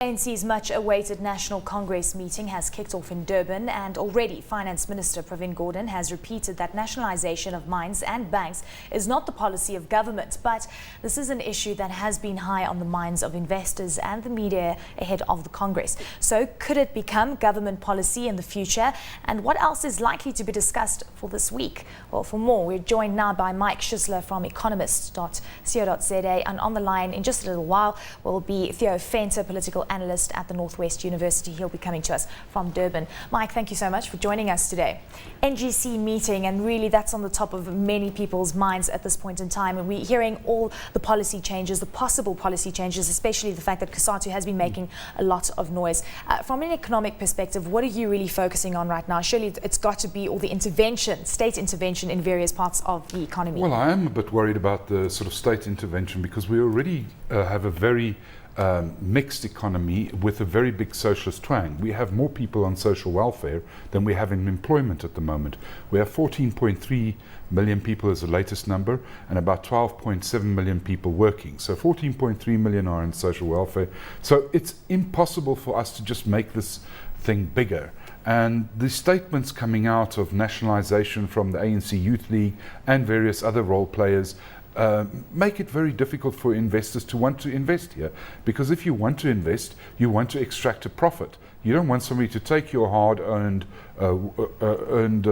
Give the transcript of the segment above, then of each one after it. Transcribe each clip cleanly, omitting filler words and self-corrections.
ANC's much-awaited National Congress meeting has kicked off in Durban, and already Finance Minister Pravin Gordhan has repeated that nationalization of mines and banks is not the policy of government. But this is an issue that has been high on the minds of investors and the media ahead of the Congress. So could it become government policy in the future? And what else is likely to be discussed for this week? Well, for more, we're joined now by Mike Schussler from economist.co.za, and on the line in just a little while will be Theo Venter, political analyst at the Northwest University. He'll be coming to us from Durban. Mike, thank you so much for joining us today. NGC meeting, and really that's on the top of many people's minds at this point in time. And we're hearing all the policy changes, the possible policy changes, especially the fact that COSATU has been making a lot of noise. From an economic perspective, what are you really focusing on right now? Surely it's got to be all the intervention, state intervention in various parts of the economy. Well, I am a bit worried about the sort of state intervention because we already have a very mixed economy with a very big socialist twang. We have more people on social welfare than we have in employment at the moment. We have 14.3 million people as the latest number, and about 12.7 million people working. So 14.3 million are in social welfare. So it's impossible for us to just make this thing bigger. And the statements coming out of nationalization from the ANC Youth League and various other role players make it very difficult for investors to want to invest here. Because if you want to invest, you want to extract a profit. You don't want somebody to take your hard-earned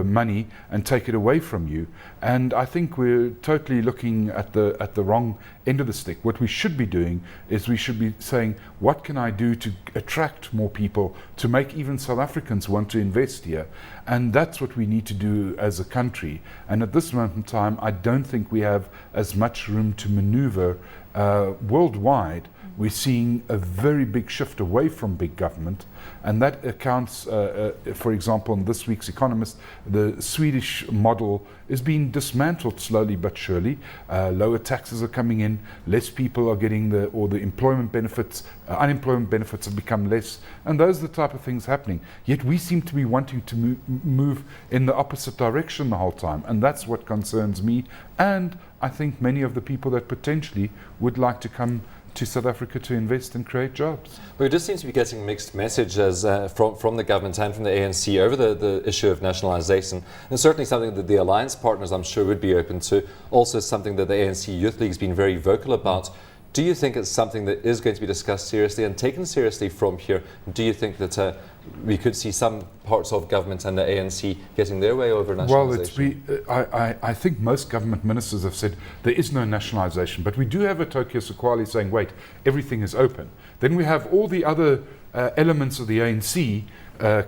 money and take it away from you. And I think we're totally looking at the wrong end of the stick. What we should be doing is we should be saying, what can I do to attract more people, to make even South Africans want to invest here? And that's what we need to do as a country. And at this moment in time, I don't think we have as much room to maneuver worldwide. We're seeing a very big shift away from big government, and that accounts, for example, in this week's Economist, the Swedish model is being dismantled slowly but surely. Lower taxes are coming in, less people are getting the employment benefits, unemployment benefits have become less, and those are the type of things happening. Yet we seem to be wanting to move in the opposite direction the whole time, and that's what concerns me, and I think many of the people that potentially would like to come to South Africa to invest and create jobs. But we just seem to be getting mixed messages from the government and from the ANC over the issue of nationalisation. And certainly something that the alliance partners, I'm sure, would be open to. Also something that the ANC Youth League has been very vocal about. Do you think it's something that is going to be discussed seriously and taken seriously from here? Do you think that we could see some parts of government and the ANC getting their way over nationalisation? Well, I think most government ministers have said there is no nationalisation, but we do have a Tokyo Sequali saying, wait, everything is open. Then we have all the other elements of the ANC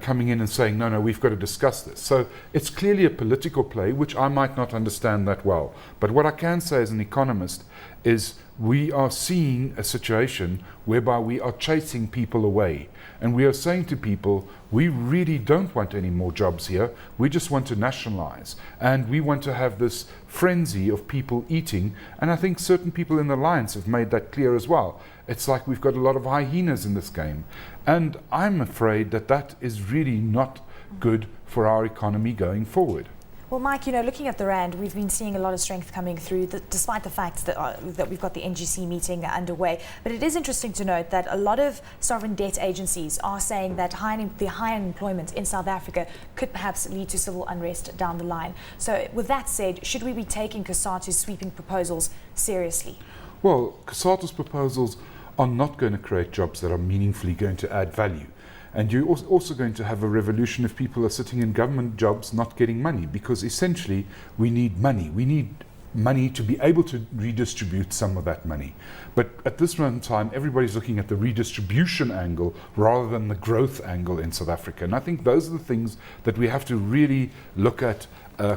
coming in and saying, no, we've got to discuss this. So it's clearly a political play, which I might not understand that well. But what I can say as an economist is we are seeing a situation whereby we are chasing people away. And we are saying to people, we really don't want any more jobs here. We just want to nationalize. And we want to have this frenzy of people eating. And I think certain people in the alliance have made that clear as well. It's like we've got a lot of hyenas in this game. And I'm afraid that that is really not good for our economy going forward. Well, Mike, looking at the rand, we've been seeing a lot of strength coming through, despite the fact that we've got the NGC meeting underway. But it is interesting to note that a lot of sovereign debt agencies are saying that the high unemployment in South Africa could perhaps lead to civil unrest down the line. So with that said, should we be taking COSATU's sweeping proposals seriously? Well, COSATU's proposals are not going to create jobs that are meaningfully going to add value. And you're also going to have a revolution if people are sitting in government jobs not getting money, because essentially we need money. We need money to be able to redistribute some of that money. But at this moment in time, everybody's looking at the redistribution angle rather than the growth angle in South Africa. And I think those are the things that we have to really look at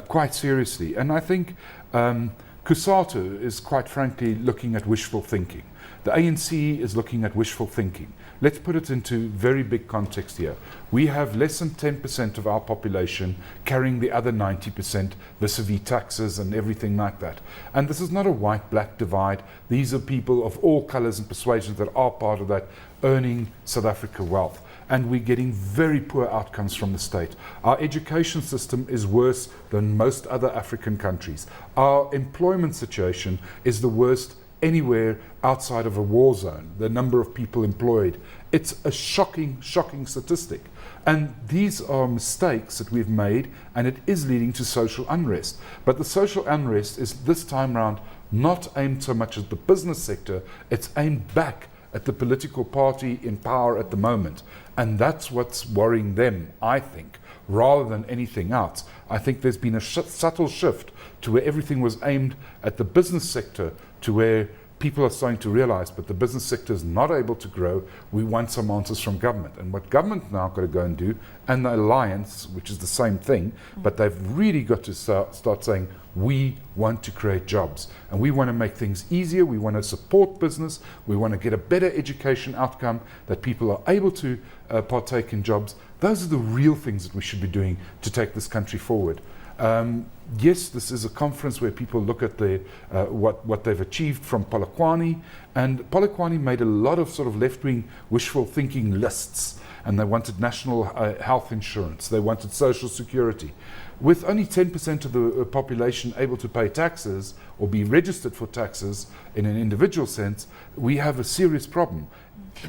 quite seriously. And I think COSATU is quite frankly looking at wishful thinking. The ANC is looking at wishful thinking. Let's put it into very big context here. We have less than 10% of our population carrying the other 90% vis-a-vis taxes and everything like that. And this is not a white-black divide. These are people of all colours and persuasions that are part of that, earning South Africa wealth. And we're getting very poor outcomes from the state. Our education system is worse than most other African countries. Our employment situation is the worst anywhere outside of a war zone, the number of people employed. It's a shocking statistic. And these are mistakes that we've made, and it is leading to social unrest. But the social unrest is this time round not aimed so much at the business sector, it's aimed back at the political party in power at the moment. And that's what's worrying them, I think, rather than anything else. I think there's been a subtle shift to where everything was aimed at the business sector, to where people are starting to realize, but the business sector is not able to grow. We want some answers from government. And what government now got to go and do, and the alliance, which is the same thing, but they've really got to start saying, we want to create jobs. And we want to make things easier. We want to support business. We want to get a better education outcome, that people are able to partake in jobs. Those are the real things that we should be doing to take this country forward. Yes, this is a conference where people look at what they've achieved from Polokwane, and Polokwane made a lot of sort of left-wing wishful thinking lists, and they wanted national health insurance, they wanted social security. With only 10% of the population able to pay taxes or be registered for taxes in an individual sense, we have a serious problem.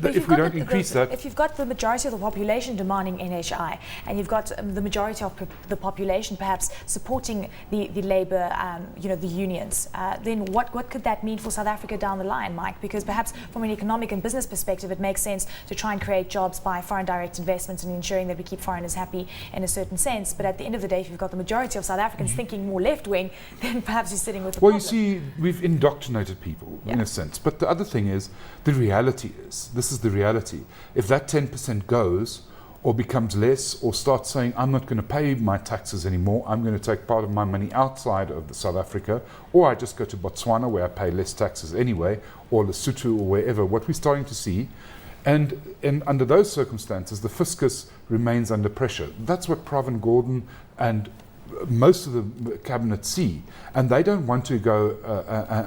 If we don't increase that... If you've got the majority of the population demanding NHI, and you've got the majority of the population perhaps supporting the labour, the unions, then what could that mean for South Africa down the line, Mike? Because perhaps from an economic and business perspective, it makes sense to try and create jobs by foreign direct investments and ensuring that we keep foreigners happy in a certain sense. But at the end of the day, if you've got the majority of South Africans thinking more left-wing, then perhaps you're sitting with the problem. You see, we've indoctrinated people in a sense. But the other thing is, the reality is, this is the reality. If that 10% goes or becomes less, or starts saying, I'm not going to pay my taxes anymore, I'm going to take part of my money outside of South Africa, or I just go to Botswana where I pay less taxes anyway, or Lesotho or wherever, what we're starting to see, and under those circumstances, the fiscus remains under pressure. That's what Pravin Gordhan and most of the cabinet see, and they don't want to go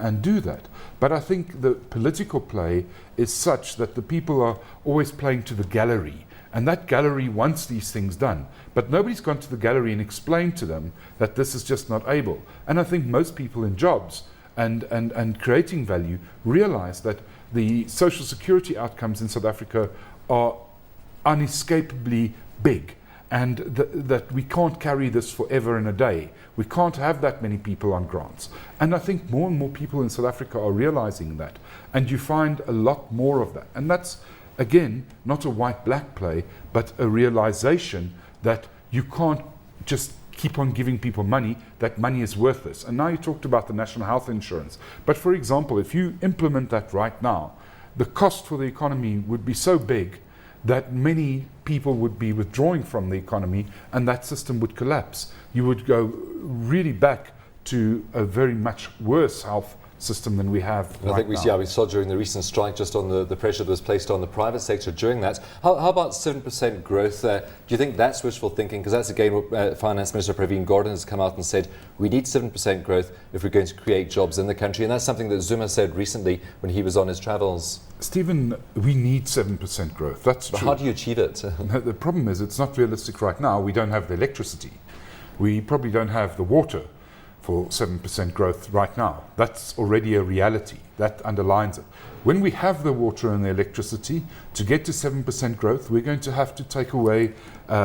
and do that. But I think the political play is such that the people are always playing to the gallery, and that gallery wants these things done. But nobody's gone to the gallery and explained to them that this is just not able. And I think most people in jobs and creating value realize that the social security outcomes in South Africa are unescapably big. And that we can't carry this forever and a day. We can't have that many people on grants. And I think more and more people in South Africa are realizing that. And you find a lot more of that. And that's, again, not a white-black play, but a realization that you can't just keep on giving people money, that money is worthless. And now you talked about the national health insurance. But for example, if you implement that right now, the cost for the economy would be so big that many people would be withdrawing from the economy, and that system would collapse. You would go really back to a very much worse health system than we have right now. I think we saw during the recent strike just on the pressure that was placed on the private sector during that. How about 7% growth? Do you think that's wishful thinking? Because that's again what Finance Minister Pravin Gordhan has come out and said, we need 7% growth if we're going to create jobs in the country. And that's something that Zuma said recently when he was on his travels. Stephen, we need 7% growth. That's true. But how do you achieve it? No, the problem is it's not realistic right now. We don't have the electricity. We probably don't have the water for 7% growth right now. That's already a reality. That underlines it. When we have the water and the electricity, to get to 7% growth, we're going to have to take away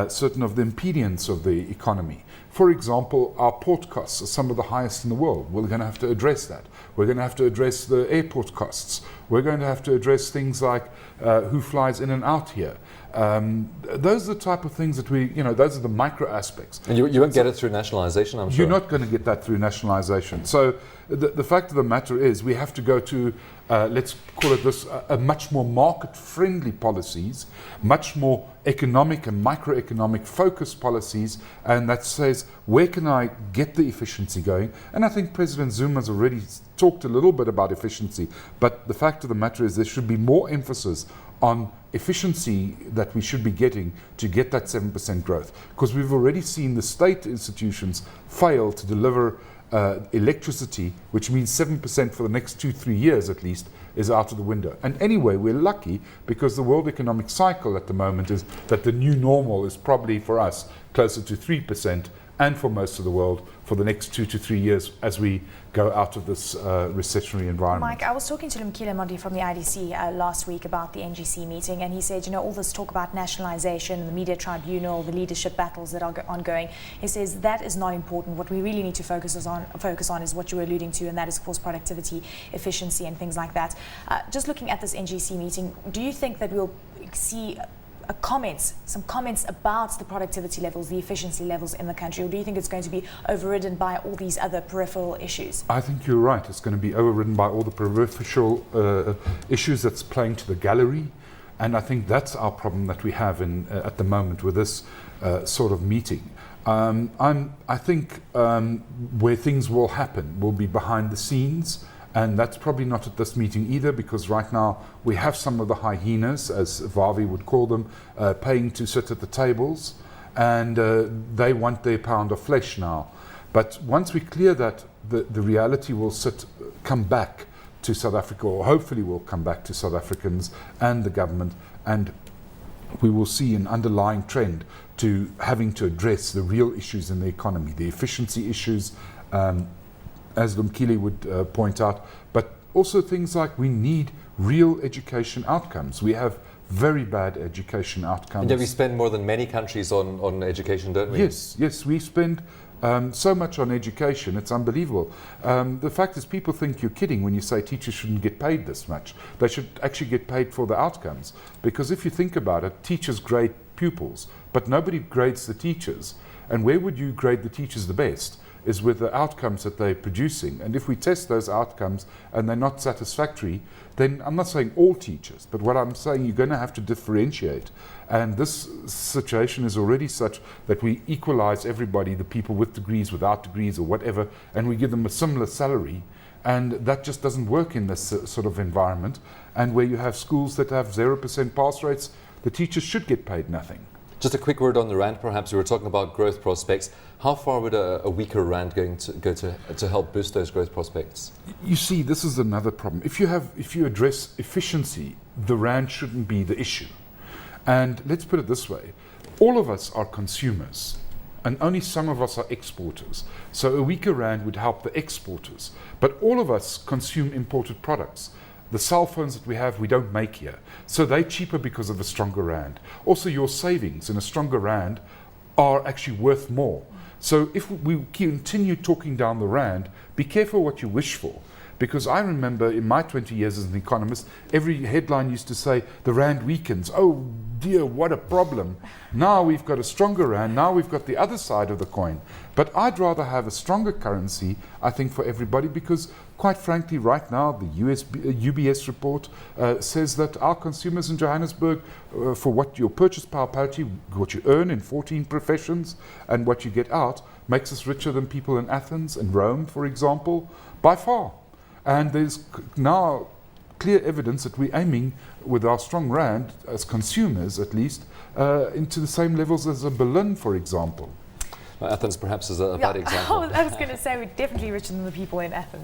certain of the impediments of the economy. For example, our port costs are some of the highest in the world. We're going to have to address that. We're going to have to address the airport costs. We're going to have to address things like who flies in and out here. Those are the type of things that those are the micro aspects. And you won't get it through nationalisation, I'm sure. You're not going to get that through nationalisation. So the fact of the matter is we have to go to, let's call it this, a much more market-friendly policies, much more economic and microeconomic focused policies, and that says, where can I get the efficiency going? And I think President Zuma's already talked a little bit about efficiency, but the fact of the matter is there should be more emphasis on efficiency that we should be getting to get that 7% growth, because we've already seen the state institutions fail to deliver electricity, which means 7% for the next 2-3 years at least is out of the window. And anyway, we're lucky because the world economic cycle at the moment is that the new normal is probably for us closer to 3%, and for most of the world for the next 2 to 3 years as we go out of this recessionary environment. Mike, I was talking to Lumkile Mondi from the IDC last week about the NGC meeting, and he said, all this talk about nationalization, the media tribunal, the leadership battles that are ongoing, he says that is not important. What we really need to focus on is what you were alluding to, and that is, of course, productivity, efficiency, and things like that. Just looking at this NGC meeting, do you think that we'll see some comments about the productivity levels, the efficiency levels in the country, or do you think it's going to be overridden by all these other peripheral issues? I think you're right. It's going to be overridden by all the peripheral issues that's playing to the gallery, and I think that's our problem that we have at the moment with this sort of meeting. I think where things will happen will be behind the scenes. And that's probably not at this meeting either, because right now we have some of the hyenas, as Vavi would call them, paying to sit at the tables, and they want their pound of flesh now. But once we clear that, the reality will come back to South Africa, or hopefully will come back to South Africans and the government, and we will see an underlying trend to having to address the real issues in the economy, the efficiency issues, as Lumkile would point out, but also things like we need real education outcomes. We have very bad education outcomes. And yet we spend more than many countries on education, don't we? Yes, we spend so much on education, it's unbelievable. The fact is, people think you're kidding when you say teachers shouldn't get paid this much. They should actually get paid for the outcomes. Because if you think about it, teachers grade pupils, but nobody grades the teachers. And where would you grade the teachers the best? Is with the outcomes that they're producing. And if we test those outcomes and they're not satisfactory, then I'm not saying all teachers, but what I'm saying, you're going to have to differentiate. And this situation is already such that we equalize everybody, the people with degrees, without degrees, or whatever, and we give them a similar salary. And that just doesn't work in this sort of environment. And where you have schools that have 0% pass rates, the teachers should get paid nothing. Just a quick word on the rand, perhaps. We were talking about growth prospects. How far would a weaker rand go to help boost those growth prospects? You see, this is another problem. If you address efficiency, the rand shouldn't be the issue. And let's put it this way: all of us are consumers, and only some of us are exporters. So a weaker rand would help the exporters. But all of us consume imported products. The cell phones that we have, we don't make here. So they're cheaper because of a stronger rand. Also, your savings in a stronger rand are actually worth more. So if we continue talking down the rand, be careful what you wish for. Because I remember in my 20 years as an economist, every headline used to say, the rand weakens. Oh dear, what a problem. Now we've got a stronger rand, now we've got the other side of the coin. But I'd rather have a stronger currency, I think, for everybody, because quite frankly, right now, the UBS report says that our consumers in Johannesburg, for what your purchase power parity, what you earn in 14 professions, and what you get out, makes us richer than people in Athens and Rome, for example, by far. And there's now clear evidence that we're aiming with our strong rand, as consumers at least, into the same levels as a Berlin, for example. Athens perhaps is a bad example. I was going to say we're definitely richer than the people in Athens.